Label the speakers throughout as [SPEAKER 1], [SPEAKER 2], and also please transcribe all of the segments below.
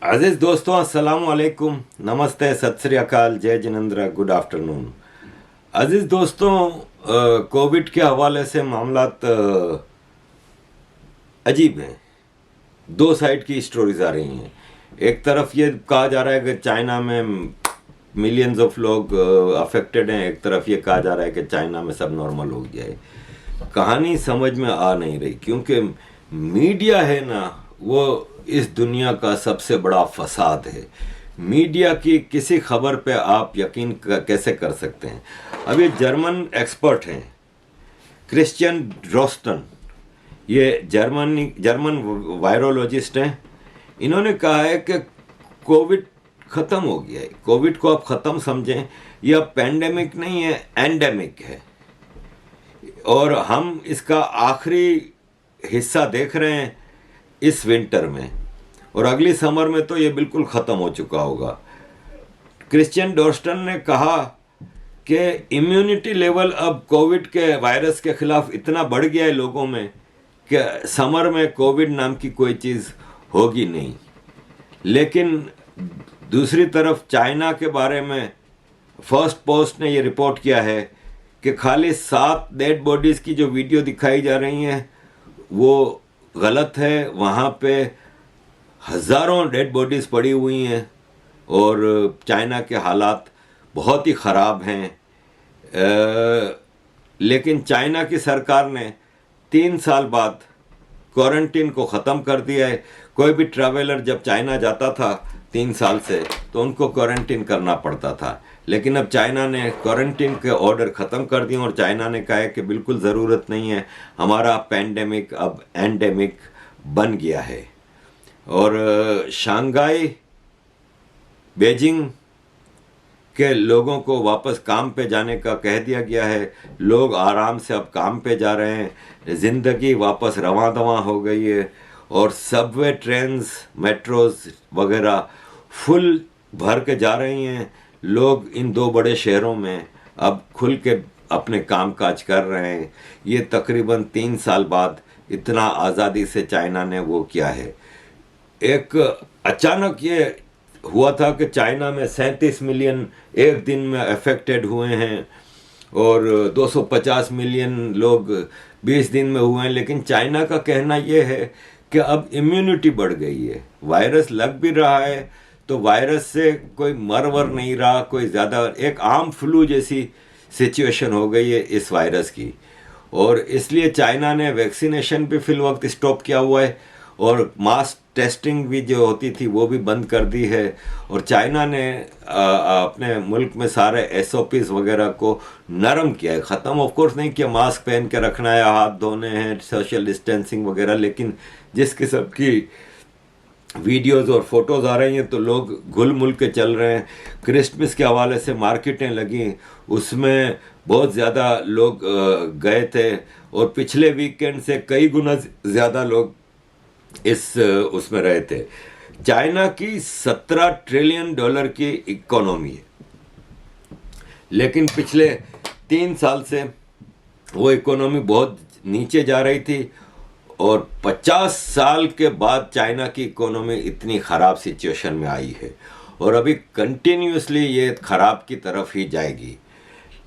[SPEAKER 1] अजीज दोस्तों, अस्सलाम वालेकुम, नमस्ते, सत श्री अकाल, जय जिनेंद्र, गुड आफ्टरनून। अजीज दोस्तों, कोविड के हवाले से मामलात अजीब हैं। दो साइड की स्टोरीज आ रही हैं। एक तरफ ये कहा जा रहा है कि चाइना में मिलियंस ऑफ लोग अफेक्टेड हैं, एक तरफ ये कहा जा रहा है कि चाइना में सब नॉर्मल हो गया है। कहानी समझ में आ नहीं रही, क्योंकि मीडिया है ना, वो इस दुनिया का सबसे बड़ा फसाद है। मीडिया की किसी खबर पे आप यकीन कैसे कर सकते हैं। अभी जर्मन एक्सपर्ट हैं क्रिश्चियन ड्रोस्टन, ये जर्मन वायरोलॉजिस्ट हैं। इन्होंने कहा है कि कोविड ख़त्म हो गया है। कोविड को आप ख़त्म समझें, यह पैंडेमिक नहीं है, एंडेमिक है, और हम इसका आखिरी हिस्सा देख रहे हैं इस विंटर में, और अगली समर में तो ये बिल्कुल ख़त्म हो चुका होगा। क्रिश्चियन डॉर्स्टन ने कहा कि इम्यूनिटी लेवल अब कोविड के वायरस के खिलाफ इतना बढ़ गया है लोगों में कि समर में कोविड नाम की कोई चीज़ होगी नहीं। लेकिन दूसरी तरफ चाइना के बारे में फर्स्ट पोस्ट ने ये रिपोर्ट किया है कि खाली 7 डेड बॉडीज़ की जो वीडियो दिखाई जा रही हैं वो गलत है। वहाँ पे हज़ारों डेड बॉडीज़ पड़ी हुई हैं और चाइना के हालात बहुत ही ख़राब हैं। लेकिन चाइना की सरकार ने 3 साल बाद क्वारंटीन को ख़त्म कर दिया है। कोई भी ट्रैवलर जब चाइना जाता था 3 साल से, तो उनको क्वारंटीन करना पड़ता था। लेकिन अब चाइना ने क्वारंटीन के ऑर्डर ख़त्म कर दिए और चाइना ने कहा है कि बिल्कुल ज़रूरत नहीं है, हमारा पैंडेमिक अब एंडेमिक बन गया है। और शंघाई, बीजिंग के लोगों को वापस काम पे जाने का कह दिया गया है। लोग आराम से अब काम पे जा रहे हैं, ज़िंदगी वापस रवां दवां हो गई है, और सबवे ट्रेन्स, मेट्रोज वगैरह फुल भर के जा रही हैं। लोग इन 2 बड़े शहरों में अब खुल के अपने कामकाज कर रहे हैं। ये तकरीबन 3 साल बाद इतना आज़ादी से चाइना ने वो किया है। एक अचानक ये हुआ था कि चाइना में 37 मिलियन एक दिन में अफेक्टेड हुए हैं और 250 मिलियन लोग 20 दिन में हुए हैं। लेकिन चाइना का कहना ये है कि अब इम्यूनिटी बढ़ गई है, वायरस लग भी रहा है तो वायरस से कोई मर वर नहीं रहा, कोई ज़्यादा एक आम फ्लू जैसी सिचुएशन हो गई है इस वायरस की। और इसलिए चाइना ने वैक्सीनेशन भी फिल वक्त स्टॉप किया हुआ है, और मास टेस्टिंग भी जो होती थी वो भी बंद कर दी है। और चाइना ने अपने मुल्क में सारे SOPs वगैरह को नरम किया है, ख़त्म ऑफ कोर्स नहीं किया। मास्क पहन के रखना है, हाथ धोने हैं, सोशल डिस्टेंसिंग वगैरह। लेकिन जिस किस्म की वीडियोज़ और फोटोज़ आ रही हैं तो लोग घुल मुल के चल रहे हैं। क्रिसमस के हवाले से मार्केटें लगी, उसमें बहुत ज़्यादा लोग गए थे, और पिछले वीकेंड से कई गुना ज़्यादा लोग इस उसमें रहे थे। चाइना की $17 ट्रिलियन की इकोनॉमी है, लेकिन पिछले 3 साल से वो इकोनॉमी बहुत नीचे जा रही थी, और 50 साल के बाद चाइना की इकोनॉमी इतनी ख़राब सिचुएशन में आई है, और अभी कंटिन्यूसली ये ख़राब की तरफ ही जाएगी।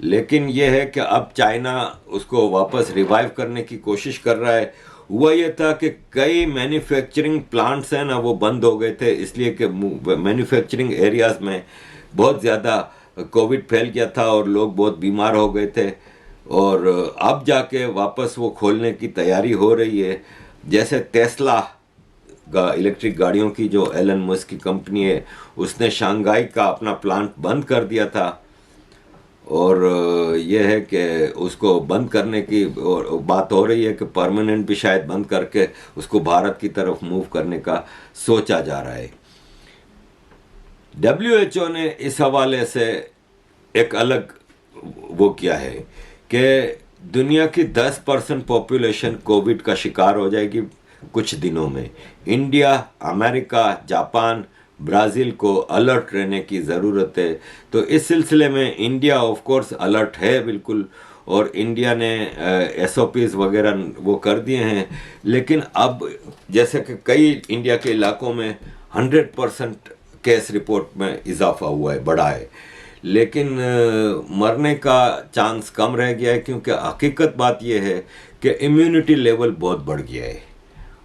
[SPEAKER 1] लेकिन ये है कि अब चाइना उसको वापस रिवाइव करने की कोशिश कर रहा है। हुआ ये था कि कई मैन्युफैक्चरिंग प्लांट्स हैं ना, वो बंद हो गए थे, इसलिए कि मैन्युफैक्चरिंग एरियाज़ में बहुत ज़्यादा कोविड फैल गया था और लोग बहुत बीमार हो गए थे। और अब जाके वापस वो खोलने की तैयारी हो रही है। जैसे टेस्ला इलेक्ट्रिक गाड़ियों की जो एलन मस्क की कंपनी है, उसने शंघाई का अपना प्लांट बंद कर दिया था, और यह है कि उसको बंद करने की और बात हो रही है कि परमानेंट भी शायद बंद करके उसको भारत की तरफ मूव करने का सोचा जा रहा है। WHO ने इस हवाले से एक अलग वो किया है कि दुनिया की 10% पॉपुलेशन कोविड का शिकार हो जाएगी कुछ दिनों में। इंडिया, अमेरिका, जापान, ब्राज़ील को अलर्ट रहने की ज़रूरत है। तो इस सिलसिले में इंडिया ऑफ कोर्स अलर्ट है बिल्कुल, और इंडिया ने SOPs वगैरह वो कर दिए हैं। लेकिन अब जैसे कि कई इंडिया के इलाकों में 100% केस रिपोर्ट में इजाफा हुआ है, बढ़ा है, लेकिन मरने का चांस कम रह गया है, क्योंकि हकीकत बात यह है कि इम्यूनिटी लेवल बहुत बढ़ गया है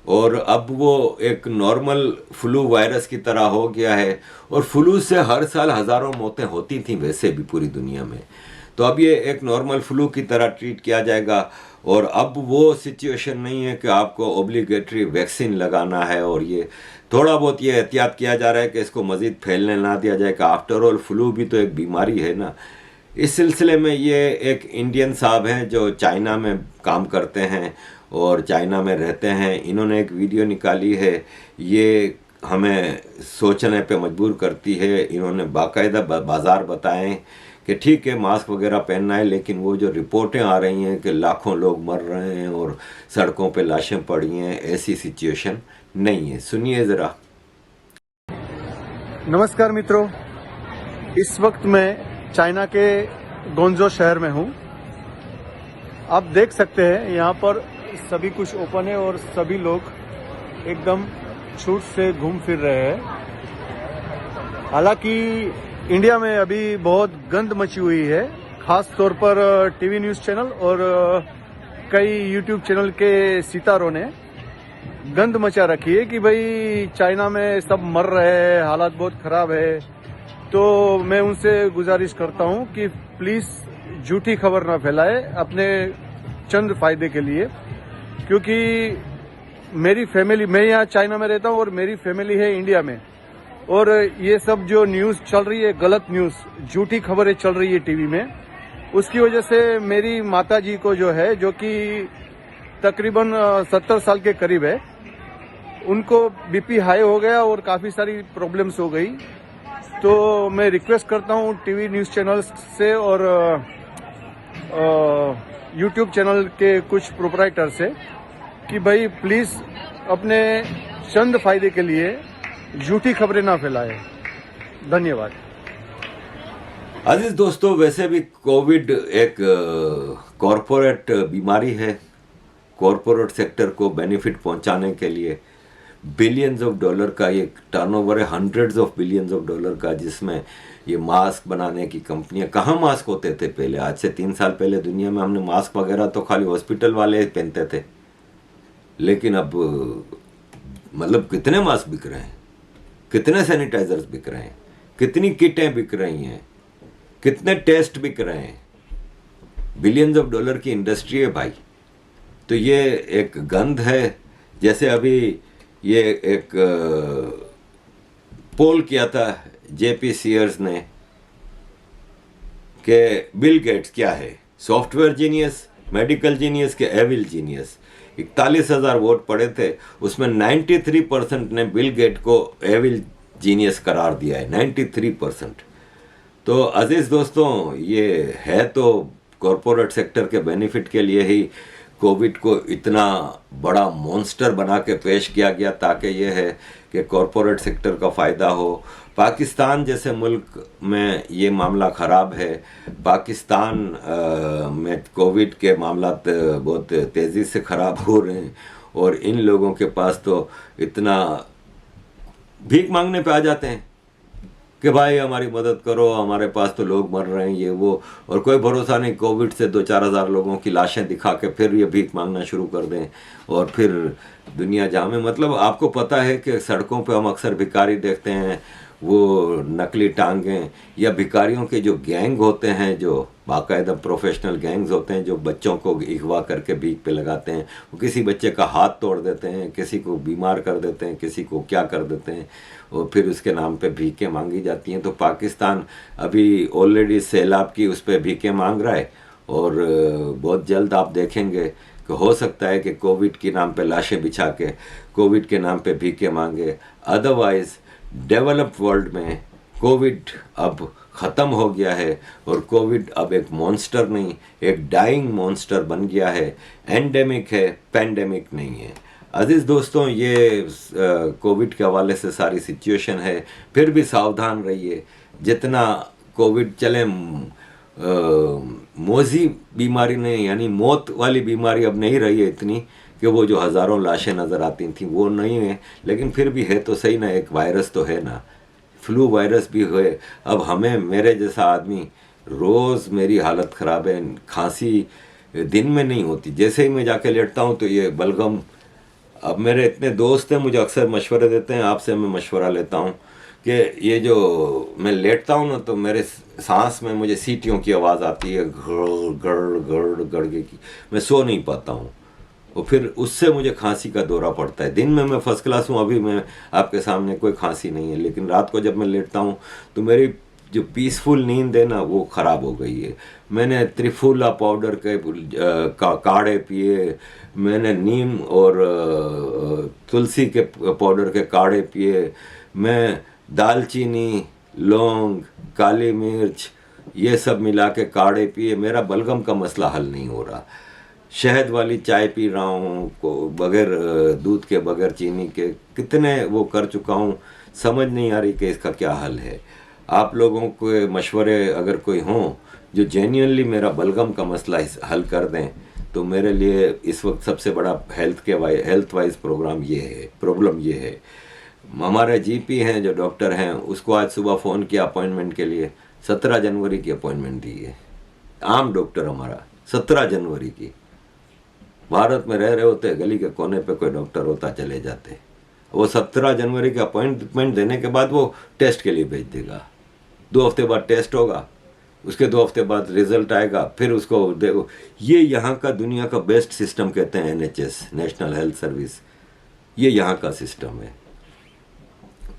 [SPEAKER 1] और अब वो एक नॉर्मल फ्लू वायरस की तरह हो गया है। और फ्लू से हर साल हज़ारों मौतें होती थीं वैसे भी पूरी दुनिया में, तो अब ये एक नॉर्मल फ्लू की तरह ट्रीट किया जाएगा। और अब वो सिचुएशन नहीं है कि आपको ओब्लिगेटरी वैक्सीन लगाना है, और ये थोड़ा बहुत ये एहतियात किया जा रहा है कि इसको मज़ीद फैलने ना दिया जाए, कि आफ्टर ऑल फ्लू भी तो एक बीमारी है ना। इस सिलसिले में ये एक इंडियन साहब हैं जो चाइना में काम करते हैं और चाइना में रहते हैं, इन्होंने एक वीडियो निकाली है, ये हमें सोचने पे मजबूर करती है। इन्होंने बाकायदा बाजार बताएं कि ठीक है मास्क वगैरह पहनना है, लेकिन वो जो रिपोर्टें आ रही हैं कि लाखों लोग मर रहे हैं और सड़कों पे लाशें पड़ी हैं, ऐसी सिचुएशन नहीं है। सुनिए ज़रा।
[SPEAKER 2] नमस्कार मित्रों, इस वक्त मैं चाइना के गोंजो शहर में हूँ। आप देख सकते हैं यहाँ पर सभी कुछ ओपन है और सभी लोग एकदम छूट से घूम फिर रहे हैं। हालांकि इंडिया में अभी बहुत गंद मची हुई है, खास तौर पर टीवी न्यूज़ चैनल और कई यूट्यूब चैनल के सितारों ने गंद मचा रखी है कि भाई चाइना में सब मर रहे हैं, हालात बहुत खराब है। तो मैं उनसे गुजारिश करता हूं कि प्लीज झूठी खबर ना फैलाए अपने चंद फायदे के लिए, क्योंकि मेरी फैमिली, मैं यहाँ चाइना में रहता हूं और मेरी फैमिली है इंडिया में, और ये सब जो न्यूज चल रही है, गलत न्यूज, झूठी खबरें चल रही है टीवी में, उसकी वजह से मेरी माता जी को जो है, जो कि तकरीबन 70 साल के करीब है, उनको बीपी हाई हो गया और काफी सारी प्रॉब्लम्स हो गई। तो मैं रिक्वेस्ट करता हूं टीवी न्यूज़ चैनल से और यूट्यूब चैनल के कुछ प्रोपराइटर से कि भाई प्लीज अपने चंद फायदे के लिए झूठी खबरें ना फैलाएं। धन्यवाद।
[SPEAKER 1] अजीज दोस्तों, वैसे भी कोविड एक कॉरपोरेट बीमारी है। कॉरपोरेट सेक्टर को बेनिफिट पहुंचाने के लिए बिलियंस ऑफ डॉलर का ये टर्नओवर है, hundreds of billions of dollar का, जिसमें ये मास्क बनाने की कंपनियां, कहाँ मास्क होते थे पहले? आज से 3 साल पहले दुनिया में हमने मास्क वगैरह तो खाली हॉस्पिटल वाले ही पहनते थे, लेकिन अब मतलब कितने मास्क बिक रहे हैं, कितने सैनिटाइजर्स बिक रहे हैं, कितनी किटें बिक रही हैं, कितने टेस्ट बिक रहे हैं। बिलियंस ऑफ डॉलर की इंडस्ट्री है भाई। तो ये एक गंध है। जैसे अभी ये एक पोल किया था जेपी सीयर्स ने कि बिल गेट्स क्या है, सॉफ्टवेयर जीनियस, मेडिकल जीनियस के एविल जीनियस। 41,000 वोट पड़े थे, उसमें 93% ने बिल गेट को एविल जीनियस करार दिया है, 93%। तो अजीज दोस्तों, ये है तो कॉरपोरेट सेक्टर के बेनिफिट के लिए ही कोविड को इतना बड़ा मॉन्स्टर बना के पेश किया गया, ताकि ये है कि कॉरपोरेट सेक्टर का फ़ायदा हो। पाकिस्तान जैसे मुल्क में ये मामला ख़राब है। पाकिस्तान में कोविड के मामला बहुत तेज़ी से ख़राब हो रहे हैं, और इन लोगों के पास तो इतना भीख मांगने पे आ जाते हैं कि भाई हमारी मदद करो, हमारे पास तो लोग मर रहे हैं, ये वो, और कोई भरोसा नहीं, कोविड से 2-4 हज़ार लोगों की लाशें दिखा के फिर ये भीख मांगना शुरू कर दें, और फिर दुनिया जामे। मतलब आपको पता है कि सड़कों पे हम अक्सर भिखारी देखते हैं, वो नकली टांगें, या भिखारियों के जो गैंग होते हैं, जो बाकायदा प्रोफेशनल गैंग्स होते हैं, जो बच्चों को अगवा करके भीख पे लगाते हैं, वो किसी बच्चे का हाथ तोड़ देते हैं, किसी को बीमार कर देते हैं, किसी को क्या कर देते हैं, और फिर उसके नाम पे भीखें मांगी जाती हैं। तो पाकिस्तान अभी ऑलरेडी सैलाब की उस पर भीखें मांग रहा है, और बहुत जल्द आप देखेंगे कि हो सकता है कि कोविड के नाम पे लाशें बिछा के कोविड के नाम पे भीखें मांगे। अदरवाइज डेवलप्ड वर्ल्ड में कोविड अब ख़त्म हो गया है, और कोविड अब एक मॉन्स्टर नहीं, एक डाइंग मॉन्स्टर बन गया है। एंडेमिक है, पैंडेमिक नहीं है। अजीज़ दोस्तों, ये कोविड के हवाले से सारी सिचुएशन है। फिर भी सावधान रहिए। जितना कोविड चले, मोजी बीमारी नहीं, यानी मौत वाली बीमारी अब नहीं रही है इतनी, कि वो जो हज़ारों लाशें नज़र आती थी वो नहीं है, लेकिन फिर भी है तो सही ना, एक वायरस तो है ना, फ्लू वायरस भी है। अब हमें, मेरे जैसा आदमी, रोज़ मेरी हालत ख़राब है, खांसी दिन में नहीं होती, जैसे ही मैं जाके लेटता हूँ तो ये बलगम। अब मेरे इतने दोस्त हैं, मुझे अक्सर मशवरे देते हैं, आपसे मैं मशवरा लेता हूँ कि ये जो मैं लेटता हूँ ना तो मेरे सांस में मुझे सीटियों की आवाज़ आती है, गड़ गड़ गड़ गड़गे की, मैं सो नहीं पाता हूँ, और फिर उससे मुझे खांसी का दौरा पड़ता है। दिन में मैं फर्स्ट क्लास हूँ, अभी मैं आपके सामने कोई खांसी नहीं है, लेकिन रात को जब मैं लेटता हूँ तो मेरी जो पीसफुल नींद है ना वो ख़राब हो गई है। मैंने त्रिफूला पाउडर के काढ़े पिए, मैंने नीम और तुलसी के पाउडर के काढ़े पिए, मैं दालचीनी, लौंग, काली मिर्च, ये सब मिला के काढ़े पिए, मेरा बलगम का मसला हल नहीं हो रहा। शहद वाली चाय पी रहा हूँ को बगैर दूध के, बगैर चीनी के, कितने वो कर चुका हूँ, समझ नहीं आ रही कि इसका क्या हल है। आप लोगों के मशवरे अगर कोई हों जो जेन्युइनली मेरा बलगम का मसला हल कर दें तो मेरे लिए इस वक्त सबसे बड़ा हेल्थ वाइज प्रॉब्लम ये है। हमारे जीपी हैं जो डॉक्टर हैं, उसको आज सुबह फ़ोन किया अपॉइंटमेंट के लिए, 17 जनवरी की अपॉइंटमेंट दी है। आम डॉक्टर हमारा 17 जनवरी की, भारत में रह रहे होते, गली के कोने पे कोई डॉक्टर होता, चले जाते। वो 17 जनवरी के अपॉइंटमेंट देने के बाद वो टेस्ट के लिए भेज देगा, 2 हफ्ते बाद टेस्ट होगा, उसके 2 हफ्ते बाद रिजल्ट आएगा, फिर उसको देखो। ये यहाँ का दुनिया का बेस्ट सिस्टम कहते हैं NHS, नेशनल हेल्थ सर्विस, ये यहाँ का सिस्टम है।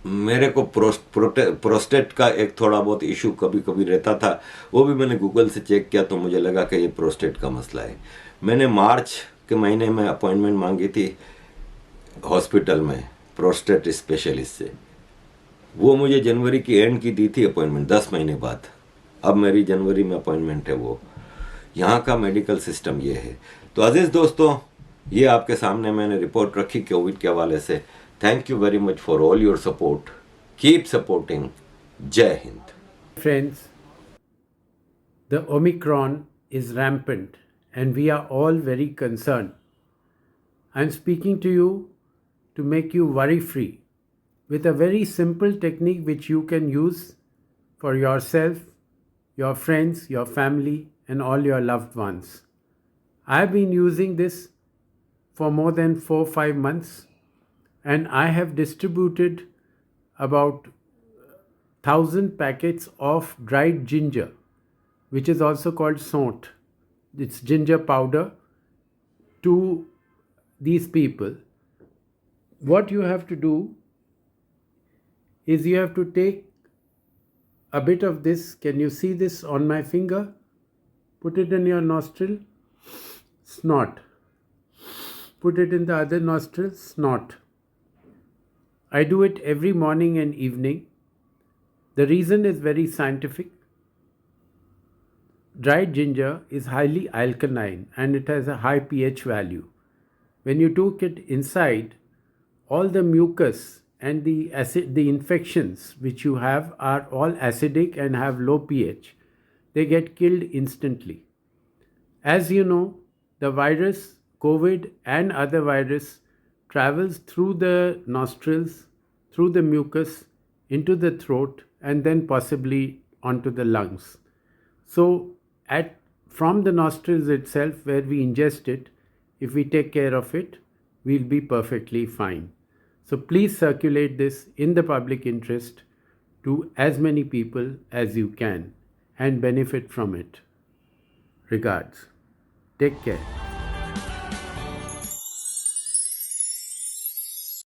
[SPEAKER 1] मेरे को प्रोस्टेट का एक थोड़ा बहुत इशू कभी कभी रहता था, वो भी मैंने गूगल से चेक किया तो मुझे लगा कि ये प्रोस्टेट का मसला है। मैंने मार्च के महीने में अपॉइंटमेंट मांगी थी हॉस्पिटल में प्रोस्टेट स्पेशलिस्ट से, वो मुझे जनवरी की एंड की दी थी अपॉइंटमेंट, 10 महीने बाद। अब मेरी जनवरी में अपॉइंटमेंट है। वो यहाँ का मेडिकल सिस्टम ये है। तो अजीज़ दोस्तों, ये आपके सामने मैंने रिपोर्ट रखी कोविड के हवाले से। Thank you very much for all your support, keep supporting. जय Hind.
[SPEAKER 3] Friends, the Omicron is rampant and we are all very concerned. I'm speaking to you to make you worry free with a very simple technique which you can use for yourself, your friends, your family, and all your loved ones. I've been using this for more than 4-5 months and I have distributed about 1,000 packets of dried ginger, which is also called sont. It's ginger powder, to these people. What you have to do is you have to take a bit of this. Can you see this on my finger? Put it in your nostril, snort. Put it in the other nostril, snort. I do it every morning and evening. The reason is very scientific. Dried ginger is highly alkaline and it has a high pH value. When you took it inside, all the mucus and the infections which you have are all acidic and have low pH. They get killed instantly. As you know, the virus, COVID and other virus, travels through the nostrils, through the mucus, into the throat, and then possibly onto the lungs. So from the nostrils itself, where we ingest it, if we take care of it, we'll be perfectly fine. So please circulate this in the public interest to as many people as you can and benefit from it. Regards. Take care.